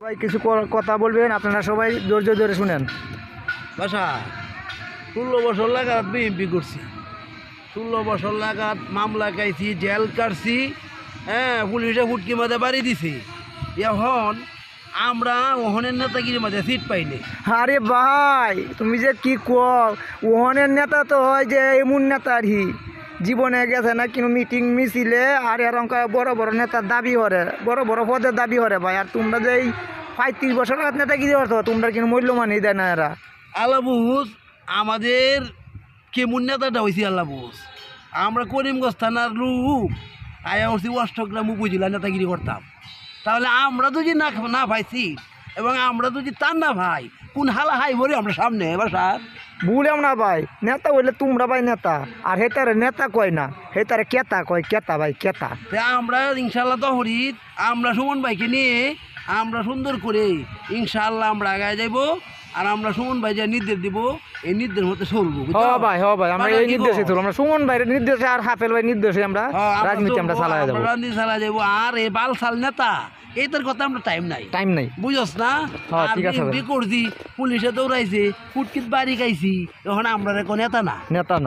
সবাই কিছু কথা বলবেন, আপনারা সবাই ধৈর্য ধরে শুনেন। বাসা 16 বছর লাগাত বিএমপি করছি, 16 বছর লাগাত মামলা খাইছি, জেল কাটছি, হ্যাঁ, পুলিশে ফুটকি মাঝে বাড়ি দিছি। এখন আমরা ওহনের নেতাগিরির মাঝে সিট পাইনি। আরে ভাই তুমি যে কি কও, ওহনের নেতা তো হয় যে এমন নেতারই জীবনে গেছে না কিন্তু মিটিং মিছিলে আর এরকম বড় বড় নেতার দাবি করে, বড় বড় পদের দাবি করে ভাই। আর তোমরা যে এই 35 বছর নেতাগিরি করছো, তোমরা কিন্তু মূল্যমানই দেয় না এরা। আল্লাহ বুঝ আমাদের কেমন নেতাটা হয়েছি আল্লাহ বুঝ। আমরা করিমগঞ্জ থানার লোক, আয়া হচ্ছি অষ্টগ্রাম উপজেলা নেতাগিরি করতাম। তাহলে আমরা যদি না পাইছি এবং আমরা যদি তার না ভাই, কোন হালা হাই বলি আমরা সামনে এবার স্যার ভুলেও না ভাই, নেতা হইলে তোমরা ভাই নেতা, আর হেতারে নেতা কয় না, হেতারে কেতা কয়, কেতা ভাই কেতা। আমরা ইনশাল্লাহ তহরিত আমরা সুমন ভাইকে নিয়ে আমরা সুন্দর করে ইনশাল্লাহ আমরা আগায় যাইব। আর আমরা সুমন ভাই যে নির্দেশ দিব এই নির্দেশ মতো চলবো। ভাই আমরা এই নির্দেশে চলবো, আমরা সুমন ভাইয়ের নির্দেশে আর হাফেল ভাই নির্দেশে আমরা রাজনীতি আমরা চালাই যাবো, রাজনীতি চালাই যাবো। আর এই বালসাল নেতা এইটার কথা আমরা টাইম নাই বুঝস না। ঠিক আছে করছি, পুলিশে দৌড়াইছে, ফুটকিত বাড়ি খাইছি, এখন আমরা নেতা না।